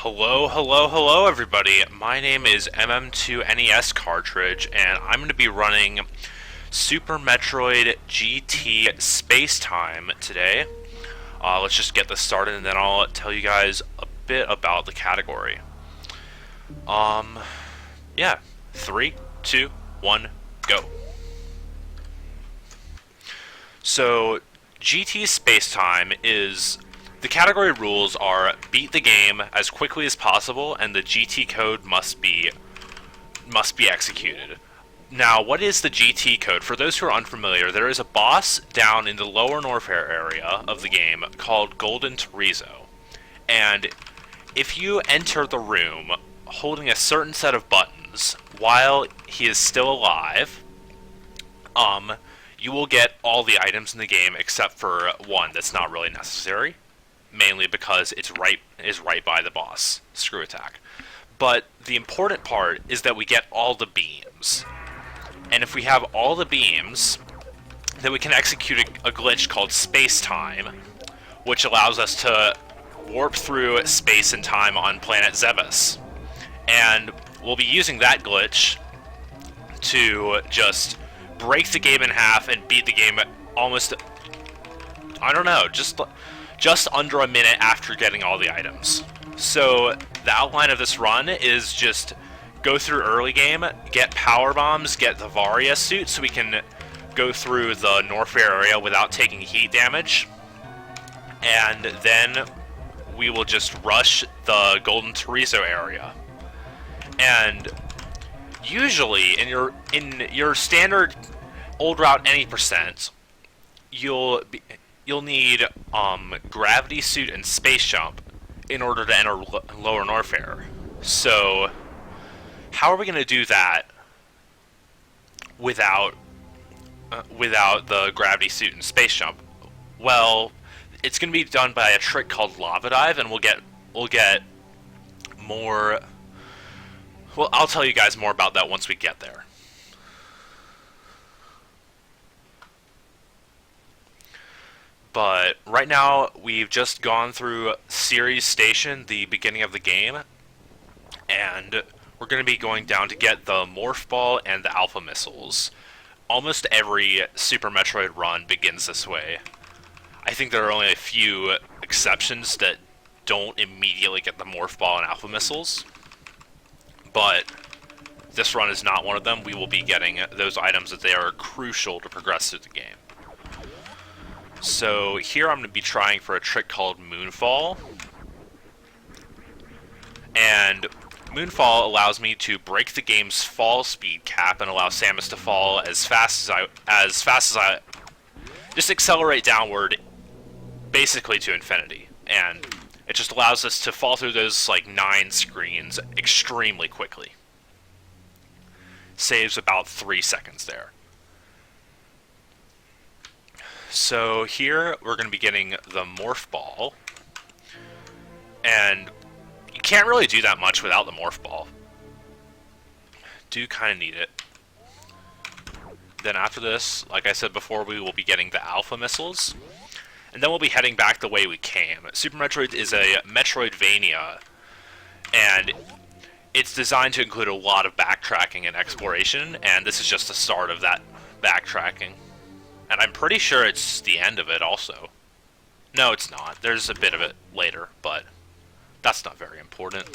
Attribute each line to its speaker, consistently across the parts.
Speaker 1: Hello everybody. My name is mm2nescartridge and I'm going to be running Super Metroid GT Spacetime today. Let's just get this started and then I'll tell you guys a bit about the category. Yeah. 3, 2, 1, go. So, GT Spacetime is... The category rules are beat the game as quickly as possible, and the GT code must be executed. Now, what is the GT code? For those who are unfamiliar, there is a boss down in the lower Norfair area of the game called Golden Chorizo. And if you enter the room holding a certain set of buttons while he is still alive, you will get all the items in the game except for one that's not really necessary. Mainly because it's right by the boss. Screw attack. But the important part is that we get all the beams. And if we have all the beams, then we can execute a glitch called Spacetime, which allows us to warp through space and time on planet Zebes. And we'll be using that glitch to just break the game in half and beat the game almost... I don't know, just under a minute after getting all the items. So the outline of this run is just go through early game, get power bombs, get the Varia suit so we can go through the Norfair area without taking heat damage, and then we will just rush the Golden Chorizo area. And usually in your standard old route any percent, you'll need gravity suit and space jump in order to enter lower Norfair. So how are we going to do that without the gravity suit and space jump? Well, it's going to be done by a trick called Lava Dive, and we'll get more. Well, I'll tell you guys more about that once we get there. But right now, we've just gone through Ceres Station, the beginning of the game, and we're going to be going down to get the Morph Ball and the Alpha Missiles. Almost every Super Metroid run begins this way. I think there are only a few exceptions that don't immediately get the Morph Ball and Alpha Missiles, but this run is not one of them. We will be getting those items that they are crucial to progress through the game. So here I'm going to be trying for a trick called Moonfall. And Moonfall allows me to break the game's fall speed cap and allow Samus to fall as fast as I just accelerate downward basically to infinity. And it just allows us to fall through those like 9 screens extremely quickly. Saves about 3 seconds there. So here we're going to be getting the Morph Ball, and you can't really do that much without the Morph Ball. Do kind of need it. Then after this, like I said before, we will be getting the Alpha Missiles, and then we'll be heading back the way we came. Super Metroid is a Metroidvania, and it's designed to include a lot of backtracking and exploration, and this is just the start of that backtracking. And I'm pretty sure it's the end of it also. No, it's not. There's a bit of it later, but that's not very important.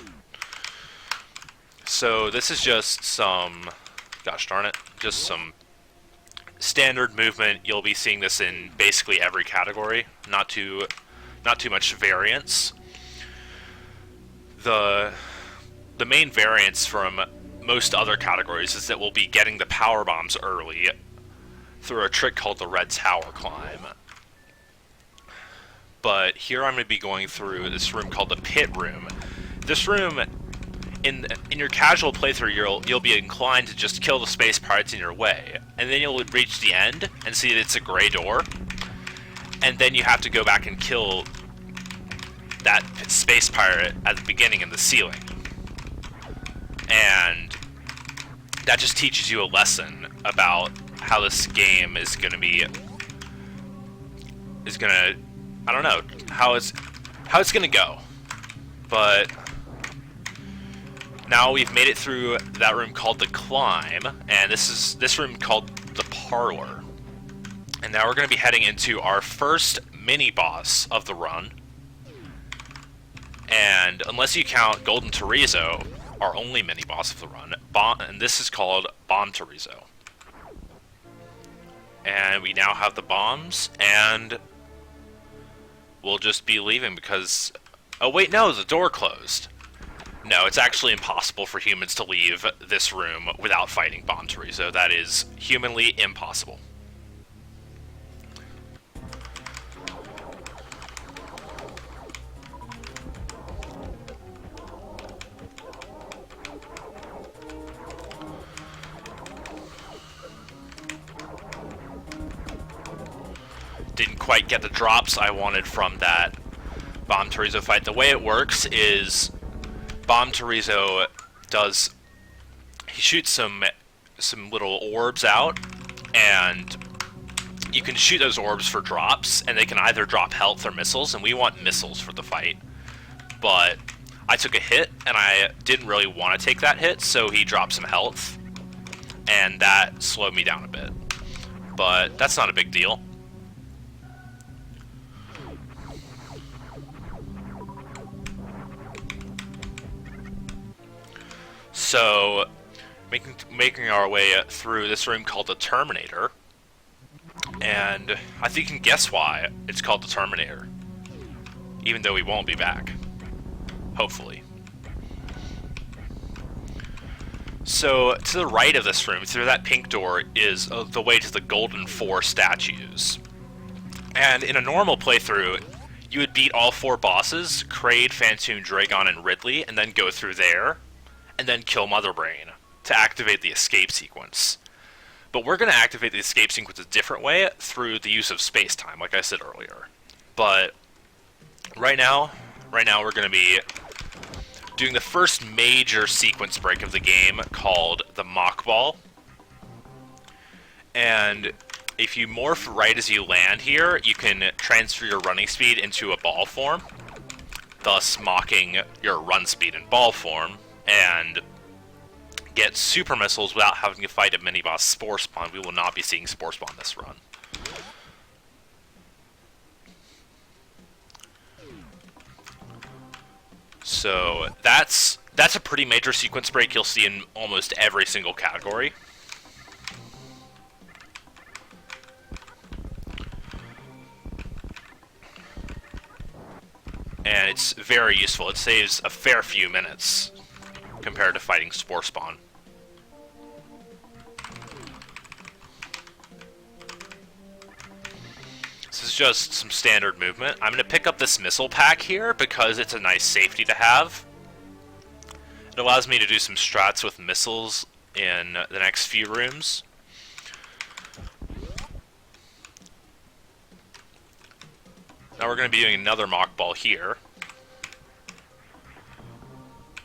Speaker 1: So this is just some, gosh darn it, just some standard movement. You'll be seeing this in basically every category. Not too much variance. The main variance from most other categories is that we'll be getting the power bombs early through a trick called the Red Tower Climb. But here I'm going to be going through this room called the Pit Room. This room, in your casual playthrough, you'll be inclined to just kill the space pirates in your way, and then you'll reach the end and see that it's a gray door, and then you have to go back and kill that space pirate at the beginning in the ceiling. And that just teaches you a lesson about how this game is gonna I don't know how it's gonna go, but Now we've made it through that room called the Climb, and this room called the Parlor. And now we're going to be heading into our first mini-boss of the run. And unless you count Golden Chorizo, our only mini-boss of the run, and this is called Bomb Chorizo. And we now have the bombs, and we'll just be leaving because... Oh wait, no, the door closed. No, it's actually impossible for humans to leave this room without fighting Bomb Chorizo. That is humanly impossible. Didn't quite get the drops I wanted from that Bomb Chorizo fight. The way it works is Bomb Chorizo does... He shoots some little orbs out, and you can shoot those orbs for drops, and they can either drop health or missiles, and we want missiles for the fight. But I took a hit, and I didn't really want to take that hit, so he dropped some health, and that slowed me down a bit. But that's not a big deal. So, making our way through this room called the Terminator, and I think you can guess why it's called the Terminator, even though we won't be back, hopefully. So, to the right of this room, through that pink door, is the way to the Golden 4 statues. And in a normal playthrough, you would beat all 4 bosses, Kraid, Phantoon, Dragon, and Ridley, and then go through there, and then kill Mother Brain to activate the escape sequence. But we're going to activate the escape sequence a different way through the use of Spacetime, like I said earlier. But right now we're going to be doing the first major sequence break of the game called the Mock Ball. And if you morph right as you land here, you can transfer your running speed into a ball form, thus mocking your run speed in ball form, and get super missiles without having to fight a mini-boss Spore Spawn. We will not be seeing Spore Spawn this run. So that's a pretty major sequence break you'll see in almost every single category. And it's very useful. It saves a fair few minutes compared to fighting Spore Spawn. This is just some standard movement. I'm going to pick up this missile pack here because it's a nice safety to have. It allows me to do some strats with missiles in the next few rooms. Now we're going to be doing another mock ball here.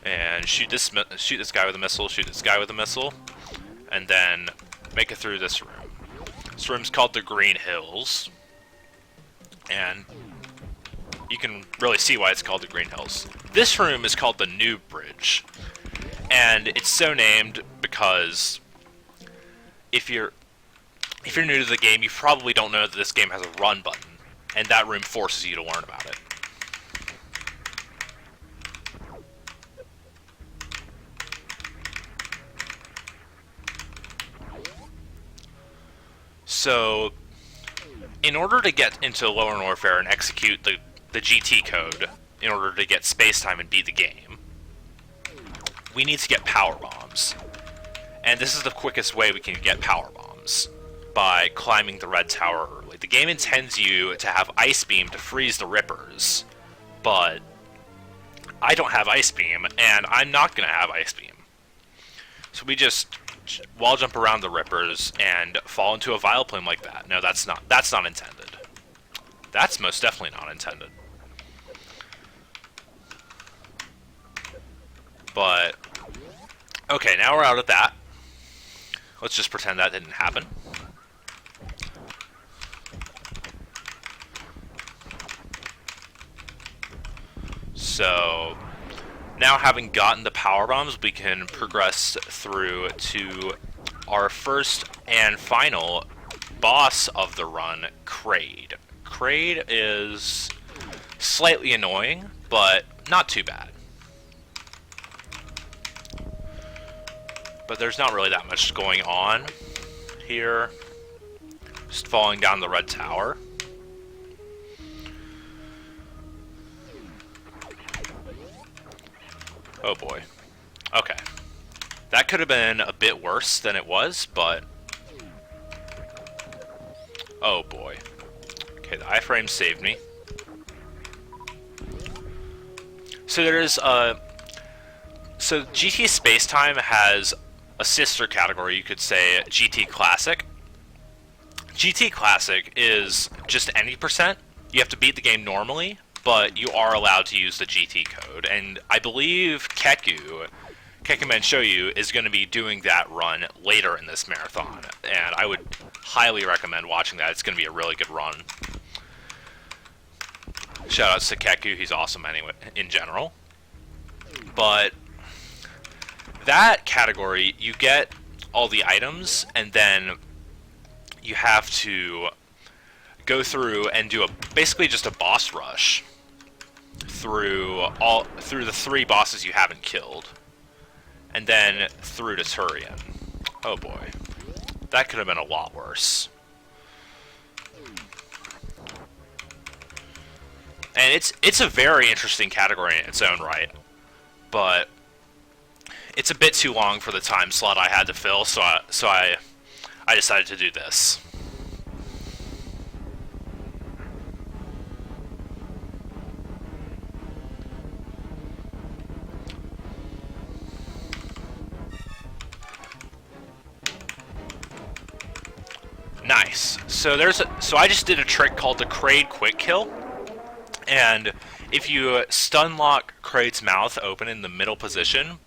Speaker 1: And shoot this guy with a missile, shoot this guy with a missile, and then make it through this room. This room's called the Green Hills, and you can really see why it's called the Green Hills. This room is called the Noob Bridge, and it's so named because if you're new to the game, you probably don't know that this game has a run button, and that room forces you to learn about it. So, in order to get into Lower Warfare and execute the GT code, in order to get Spacetime and beat the game, we need to get power bombs. And this is the quickest way we can get power bombs, by climbing the red tower early. The game intends you to have Ice Beam to freeze the Rippers, but I don't have Ice Beam, and I'm not going to have Ice Beam. So we just wall jump around the Rippers and fall into a Vile Plume like that. No, that's not intended. That's most definitely not intended. But, okay, now we're out of that. Let's just pretend that didn't happen. So, Now, having gotten the power bombs, we can progress through to our first and final boss of the run, Kraid. Kraid is slightly annoying, but not too bad. But there's not really that much going on here. Just falling down the red tower. Oh boy. Okay. That could have been a bit worse than it was, but... Oh boy. Okay, the iframe saved me. So there's a... So GT Spacetime has a sister category, you could say, GT Classic. GT Classic is just any percent. You have to beat the game normally, but you are allowed to use the GT code. And I believe Kekumen Shoyu is going to be doing that run later in this marathon. And I would highly recommend watching that. It's going to be a really good run. Shoutouts to Keku, he's awesome anyway, in general. But that category, you get all the items, and then you have to go through and do basically just a boss rush through the 3 bosses you haven't killed, and then through to Turian. Oh boy, that could have been a lot worse. And it's a very interesting category in its own right, but it's a bit too long for the time slot I had to fill, so I decided to do this. Nice. So I just did a trick called the Kraid Quick Kill, and if you stun lock Kraid's mouth open in the middle position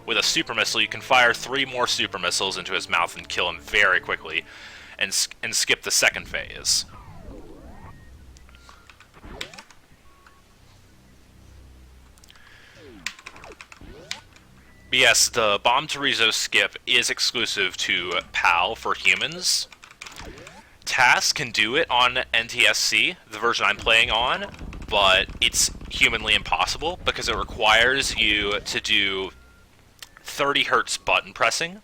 Speaker 1: with a super missile, you can fire 3 more super missiles into his mouth and kill him very quickly, and skip the second phase. But yes, the Bomb Torizo skip is exclusive to PAL for humans. TAS can do it on NTSC, the version I'm playing on, but it's humanly impossible because it requires you to do 30 Hertz button pressing,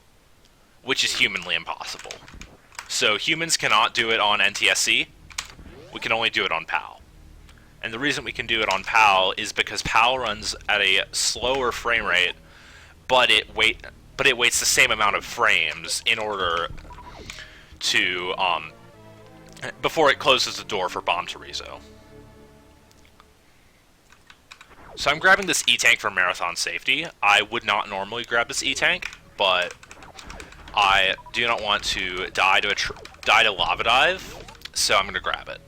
Speaker 1: which is humanly impossible. So humans cannot do it on NTSC, we can only do it on PAL. And the reason we can do it on PAL is because PAL runs at a slower frame rate, but it waits the same amount of frames in order to before it closes the door for Bomb Torizo. So I'm grabbing this E-Tank for marathon safety. I would not normally grab this E-Tank, but I do not want to die to lava dive, so I'm going to grab it.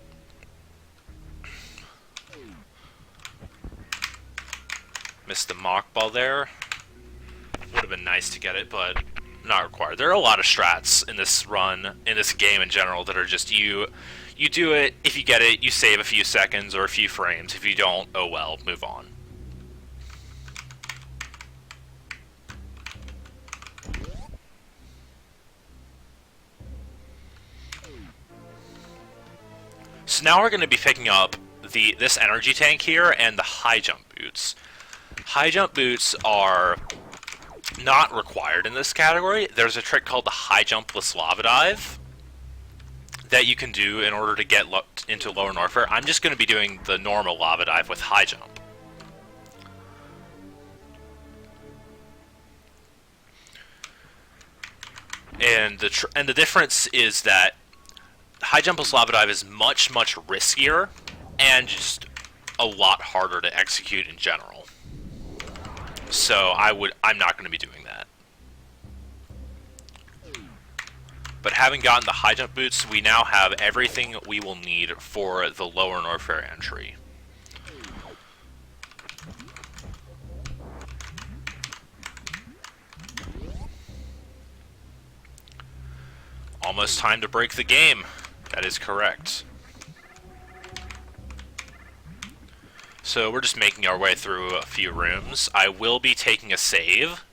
Speaker 1: Missed the mock ball there. Would have been nice to get it, but not required. There are a lot of strats in this run, in this game in general, that are just you do it, if you get it, you save a few seconds or a few frames. If you don't, oh well, move on. So now we're going to be picking up this energy tank here and the high jump boots. High jump boots are not required in this category. There's a trick called the high jumpless lava dive that you can do in order to get into lower Norfair. I'm just going to be doing the normal lava dive with high jump. And the difference is that high jumpless lava dive is much riskier and just a lot harder to execute in general. So I'm not going to be doing that. But having gotten the high jump boots, we now have everything we will need for the lower Norfair entry. Almost time to break the game. That is correct. So So we're just making our way through a few rooms. I will be taking a save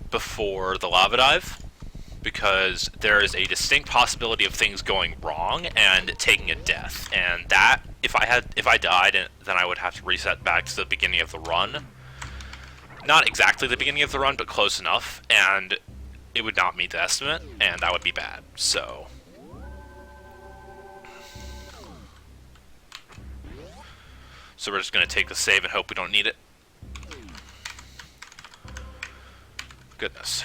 Speaker 1: before the lava dive, because there is a distinct possibility of things going wrong and taking a death, and that if I died, then I would have to reset back to the beginning of the run. Not exactly the beginning of the run, but close enough, and it would not meet the estimate, and that would be bad. So we're just going to take the save and hope we don't need it. Goodness.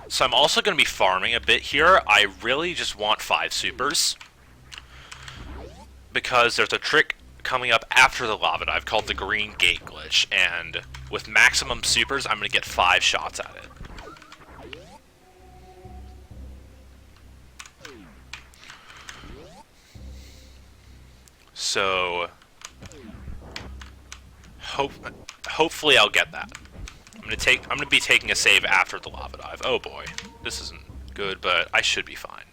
Speaker 1: So I'm also going to be farming a bit here. I really just want 5 supers, because there's a trick coming up after the lava dive called the green gate glitch, and with maximum supers I'm going to get 5 shots at it. So hopefully I'll get that. I'm gonna be taking a save after the lava dive. Oh boy, this isn't good, but I should be fine.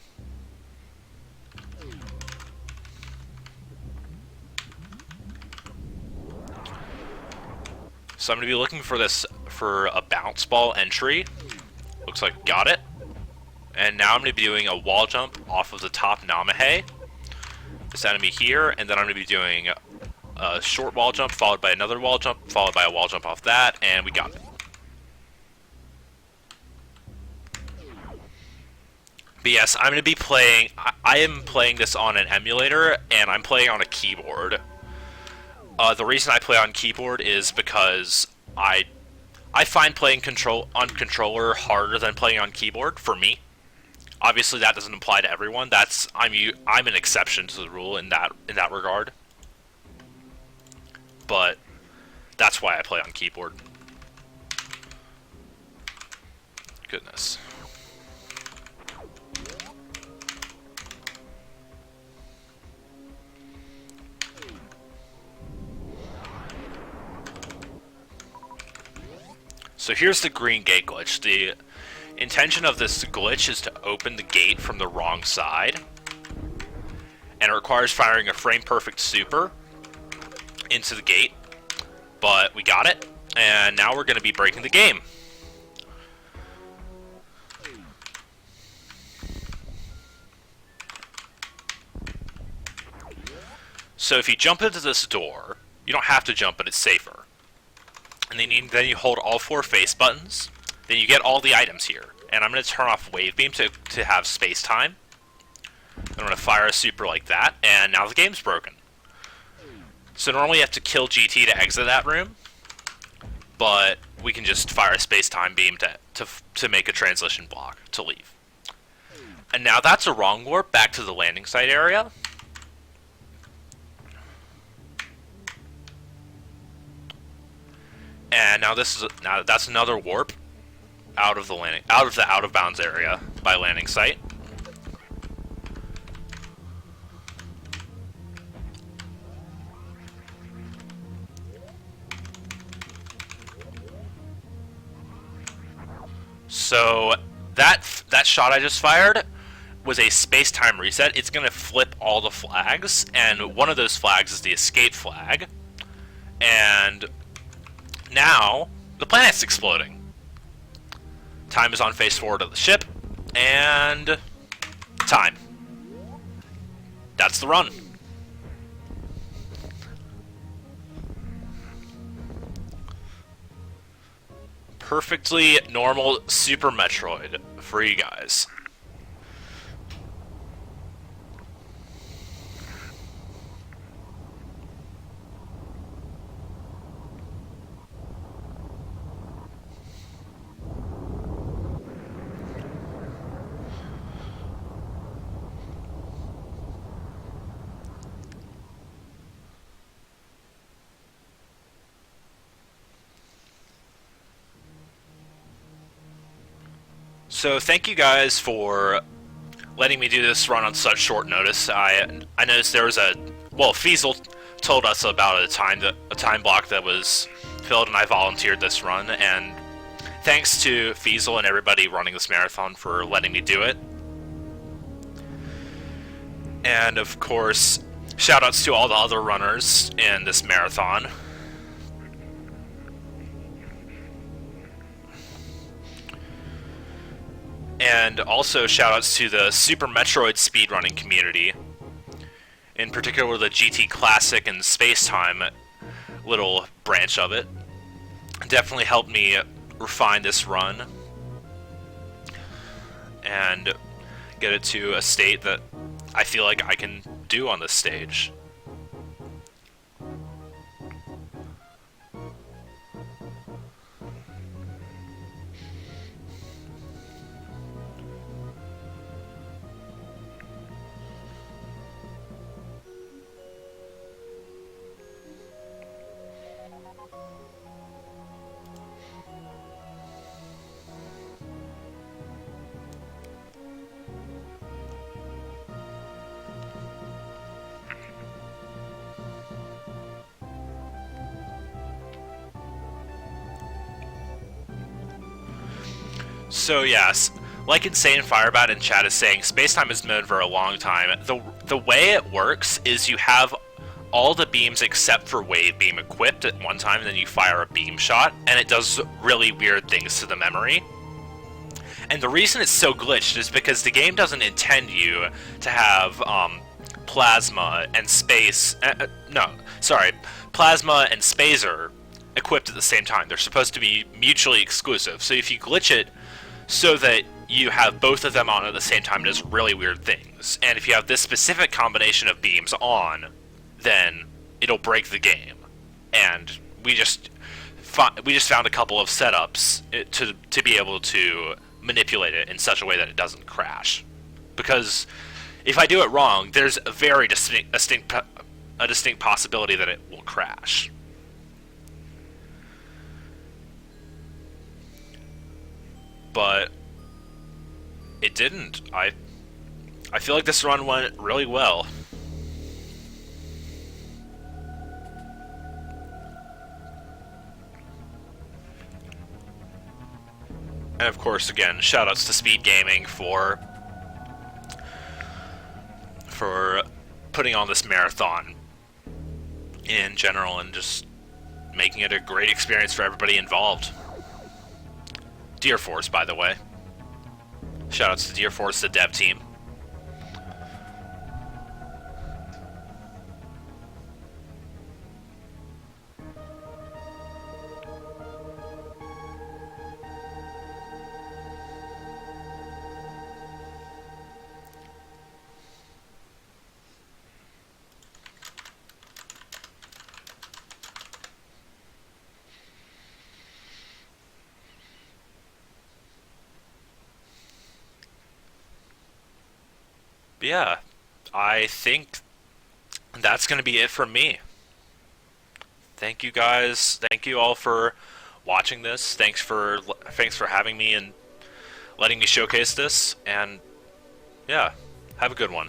Speaker 1: So I'm gonna be looking for a bounce ball entry. Looks like got it. And now I'm gonna be doing a wall jump off of the top Namahe, this enemy here, and then I'm gonna be doing a short wall jump followed by another wall jump followed by a wall jump off that, and we got it. But yes, I'm going to be playing, I am playing this on an emulator, and I'm playing on a keyboard. The reason I play on keyboard is because I find playing on controller harder than playing on keyboard, for me. Obviously that doesn't apply to everyone. I'm an exception to the rule in that regard. But that's why I play on keyboard. Goodness. So here's the green gate glitch. The intention of this glitch is to open the gate from the wrong side, and it requires firing a frame-perfect super into the gate, but we got it, and now we're going to be breaking the game. So if you jump into this door, you don't have to jump, but it's safer. And then you hold all 4 face buttons. Then you get all the items here. And I'm going to turn off Wave Beam to have Spacetime. I'm going to fire a super like that, and now the game's broken. So normally you have to kill GT to exit that room, but we can just fire a Spacetime beam to make a transition block to leave. And now that's a wrong warp back to the landing site area. And now that's another warp out of the out of bounds area by landing site. So that shot I just fired was a space-time reset. It's going to flip all the flags, and one of those flags is the escape flag. And now the planet's exploding. Time is on face forward of the ship, and time. That's the run. Perfectly normal Super Metroid for you guys. So thank you guys for letting me do this run on such short notice. I noticed there was Fiesel told us about a time block that was filled, and I volunteered this run, and thanks to Fiesel and everybody running this marathon for letting me do it. And of course, shoutouts to all the other runners in this marathon. And also shoutouts to the Super Metroid speedrunning community. In particular, the GT Classic and Spacetime little branch of it. Definitely helped me refine this run and get it to a state that I feel like I can do on this stage. So yes, like Insane Firebat in chat is saying, Spacetime has been known for a long time. The way it works is you have all the beams except for Wave Beam equipped at one time, and then you fire a beam shot, and it does really weird things to the memory. And the reason it's so glitched is because the game doesn't intend you to have Plasma and Plasma and Spazer equipped at the same time. They're supposed to be mutually exclusive. So if you glitch it so that you have both of them on at the same time, it does really weird things. And if you have this specific combination of beams on, then it'll break the game. And we just found a couple of setups to be able to manipulate it in such a way that it doesn't crash. Because if I do it wrong, there's a very distinct possibility that it will crash. But it didn't. I feel like this run went really well. And of course, again, shoutouts to SpeedGaming for putting on this marathon in general and just making it a great experience for everybody involved. Deer Force, by the way. Shoutouts to Deer Force, the dev team. But yeah, I think that's going to be it from me. Thank you guys. Thank you all for watching this. Thanks for having me and letting me showcase this. And yeah, have a good one.